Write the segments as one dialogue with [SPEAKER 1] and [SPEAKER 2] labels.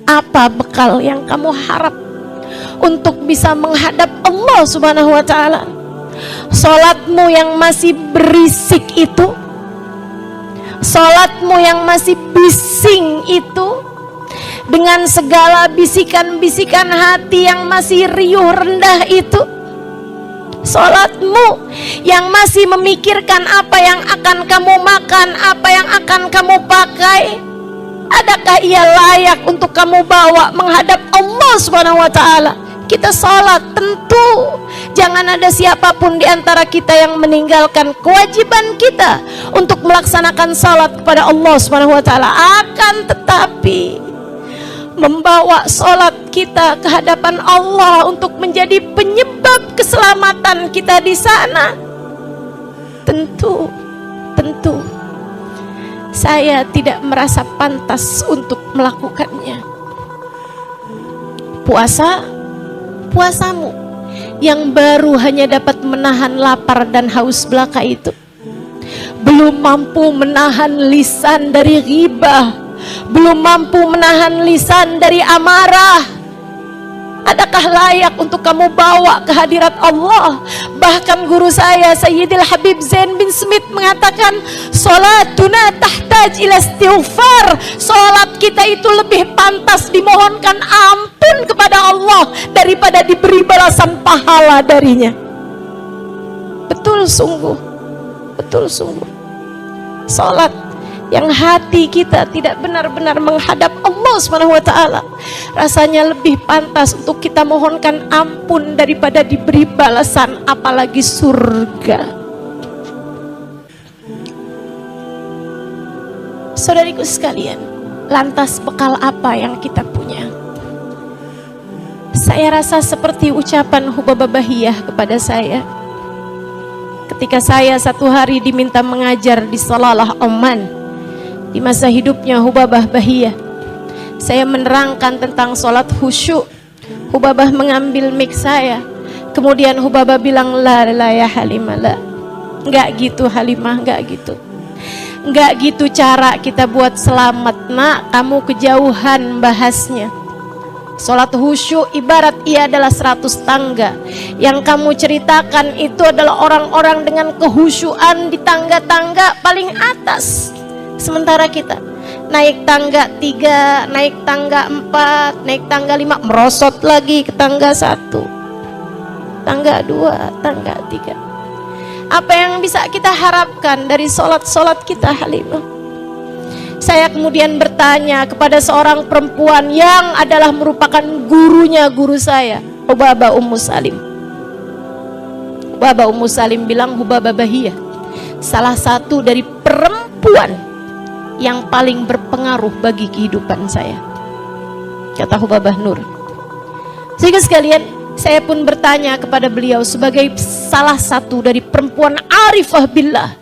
[SPEAKER 1] Apa bekal yang kamu harap untuk bisa menghadap Allah Subhanahu wa ta'ala? Salatmu yang masih berisik itu, salatmu yang masih bising itu, dengan segala bisikan-bisikan hati yang masih riuh rendah itu, salatmu yang masih memikirkan apa yang akan kamu makan, apa yang akan kamu pakai, adakah ia layak untuk kamu bawa menghadap Allah Subhanahu wa ta'ala? Kita salat, tentu jangan ada siapapun di antara kita yang meninggalkan kewajiban kita untuk melaksanakan salat kepada Allah Subhanahu wa ta'ala. Akan tetapi membawa salat kita ke hadapan Allah untuk menjadi penyebab keselamatan kita di sana, tentu saya tidak merasa pantas untuk melakukannya. Puasamu yang baru hanya dapat menahan lapar dan haus belaka itu, belum mampu menahan lisan dari ghibah, belum mampu menahan lisan dari amarah, adakah layak untuk kamu bawa ke hadirat Allah? Bahkan guru saya Sayyidil Habib Zain bin Smith mengatakan, salatuna tahtaj ila istighfar. Salat kita itu lebih pantas dimohonkan ampun kepada Allah daripada diberi balasan pahala darinya. Betul sungguh salat yang hati kita tidak benar-benar menghadap Allah Subhanahu wa ta'ala, rasanya lebih pantas untuk kita mohonkan ampun daripada diberi balasan, apalagi surga. Saudariku sekalian, lantas bekal apa yang kita punya? Saya rasa seperti ucapan Hubabah Bahiyah kepada saya ketika saya satu hari diminta mengajar di Salalah Oman. Di masa hidupnya Hubabah Bahiyah, saya menerangkan tentang sholat khusyuk. Hubabah mengambil mic saya, kemudian Hubabah bilang, la ya Halimah, la, enggak gitu Halimah, enggak gitu cara kita buat selamat, nak, kamu kejauhan bahasnya. Sholat khusyuk ibarat ia adalah 100 tangga. Yang kamu ceritakan itu adalah orang-orang dengan kehusyuan di tangga-tangga paling atas. Sementara kita naik tangga 3, naik tangga 4, naik tangga 5, merosot lagi ke tangga 1, tangga 2, tangga 3. Apa yang bisa kita harapkan dari sholat-sholat kita, Halimah? Saya kemudian bertanya kepada seorang perempuan yang adalah merupakan gurunya guru saya, Hubabah Ummu Salim. Hubabah Ummu Salim bilang, Hubabah Bahiyah salah satu dari perempuan yang paling berpengaruh bagi kehidupan saya, kata Hubabah Nur. Sehingga sekalian, saya pun bertanya kepada beliau sebagai salah satu dari perempuan arifah billah,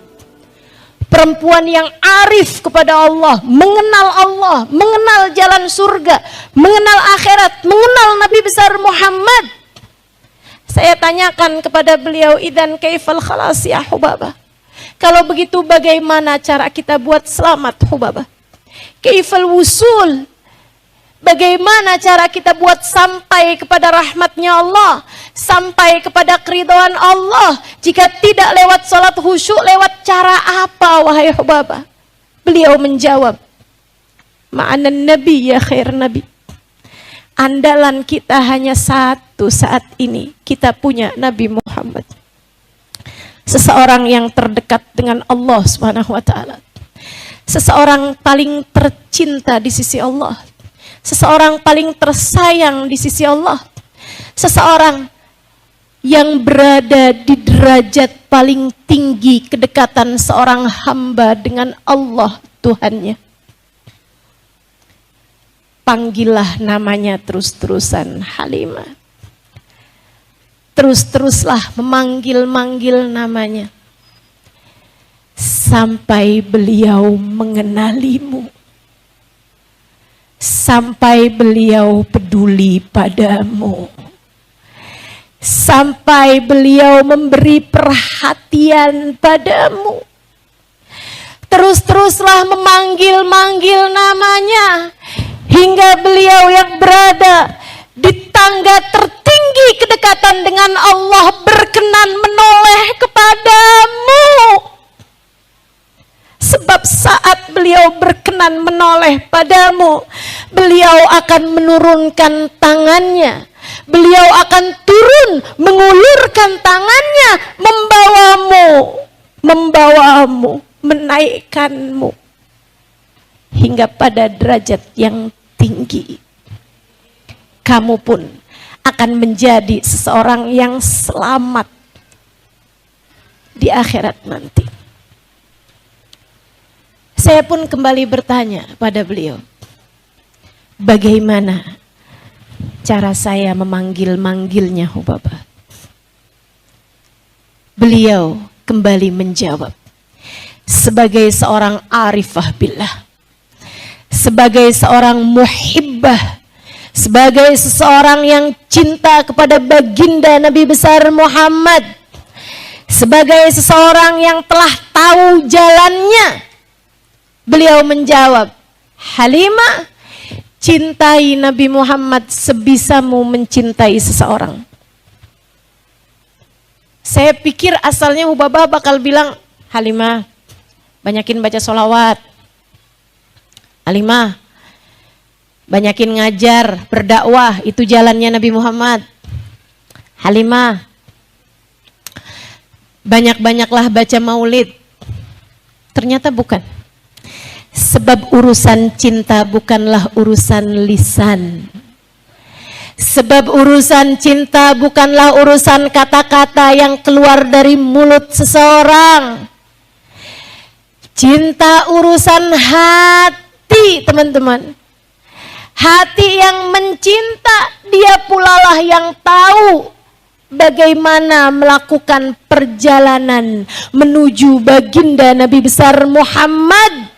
[SPEAKER 1] perempuan yang arif kepada Allah, mengenal jalan surga, mengenal akhirat, mengenal Nabi besar Muhammad. Saya tanyakan kepada beliau, idzan kaifal khalas ya Hubabah? Kalau begitu bagaimana cara kita buat selamat, Hubabah? Kaifal wusul? Bagaimana cara kita buat sampai kepada rahmatnya Allah, sampai kepada keridhaan Allah? Jika tidak lewat salat khusyuk, lewat cara apa, wahai Hubabah? Beliau menjawab, ma'anan nabi ya khair nabi. Andalan kita hanya satu saat ini, kita punya Nabi Muhammad. Seseorang yang terdekat dengan Allah Subhanahu wa ta'ala, seseorang paling tercinta di sisi Allah, seseorang paling tersayang di sisi Allah, seseorang yang berada di derajat paling tinggi kedekatan seorang hamba dengan Allah Tuhannya. Panggillah namanya terus-terusan, Halimah. Terus-teruslah memanggil-manggil namanya sampai beliau mengenalimu, sampai beliau peduli padamu, sampai beliau memberi perhatian padamu. Terus-teruslah memanggil-manggil namanya hingga beliau yang berada di tangga tertinggi kedekatan dengan Allah berkenan menoleh kepadamu. Sebab saat beliau berkenan menoleh padamu, beliau akan menurunkan tangannya, beliau akan turun mengulurkan tangannya, membawamu, menaikkanmu hingga pada derajat yang tinggi. Kamu pun akan menjadi seseorang yang selamat di akhirat nanti. Saya pun kembali bertanya pada beliau, bagaimana cara saya memanggil-manggilnya Hubabah? Beliau kembali menjawab, sebagai seorang arifah billah, sebagai seorang muhibbah, sebagai seseorang yang cinta kepada baginda Nabi besar Muhammad, sebagai seseorang yang telah tahu jalannya, beliau menjawab, Halimah, cintai Nabi Muhammad sebisamu mencintai seseorang. Saya pikir asalnya Hubabah bakal bilang, Halimah, banyakin baca sholawat. Halimah, banyakin ngajar, berdakwah, itu jalannya Nabi Muhammad. Halimah, banyak-banyaklah baca maulid. Ternyata bukan. Sebab urusan cinta bukanlah urusan lisan. Sebab urusan cinta bukanlah urusan kata-kata yang keluar dari mulut seseorang. Cinta urusan hati, teman-teman. Hati yang mencinta, dia pula lah yang tahu bagaimana melakukan perjalanan menuju baginda Nabi besar Muhammad.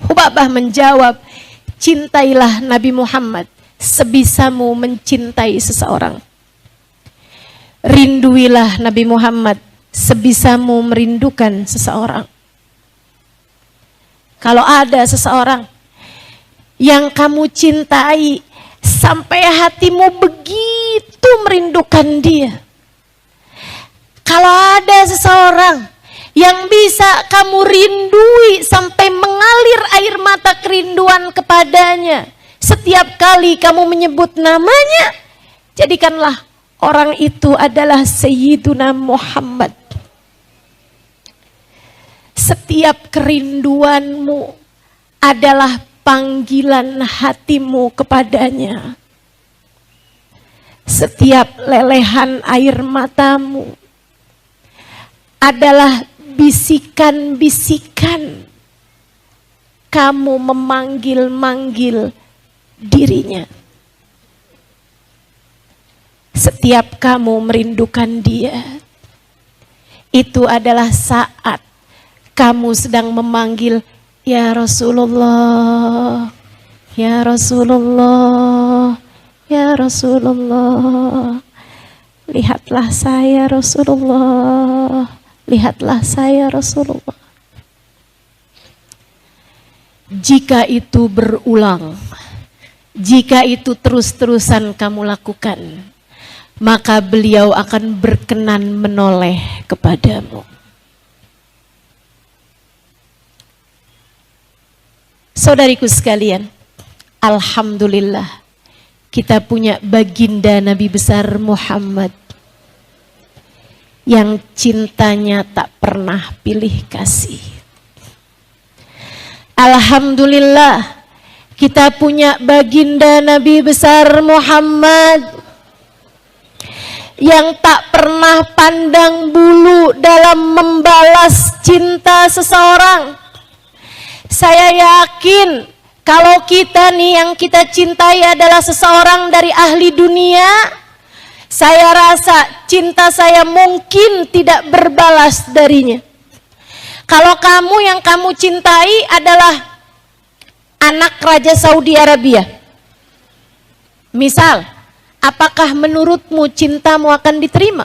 [SPEAKER 1] Hubabah menjawab, cintailah Nabi Muhammad sebisamu mencintai seseorang. Rinduilah Nabi Muhammad sebisamu merindukan seseorang. Kalau ada seseorang yang kamu cintai sampai hatimu begitu merindukan dia, kalau ada seseorang yang bisa kamu rindui sampai mengalir air mata kerinduan kepadanya, setiap kali kamu menyebut namanya, jadikanlah orang itu adalah Sayyiduna Muhammad. Setiap kerinduanmu adalah panggilan hatimu kepadanya. Setiap lelehan air matamu adalah bisikan-bisikan kamu memanggil-manggil dirinya. Setiap kamu merindukan dia, itu adalah saat kamu sedang memanggil, ya Rasulullah, ya Rasulullah, ya Rasulullah. Lihatlah saya Rasulullah, lihatlah saya Rasulullah. Jika itu berulang, jika itu terus-terusan kamu lakukan, maka beliau akan berkenan menoleh kepadamu. Saudariku sekalian, alhamdulillah kita punya baginda Nabi besar Muhammad yang cintanya tak pernah pilih kasih. Alhamdulillah kita punya baginda Nabi besar Muhammad yang tak pernah pandang bulu dalam membalas cinta seseorang. Saya yakin kalau kita nih yang kita cintai adalah seseorang dari ahli dunia, saya rasa cinta saya mungkin tidak berbalas darinya. Kalau kamu yang kamu cintai adalah anak Raja Saudi Arabia, misal, apakah menurutmu cintamu akan diterima?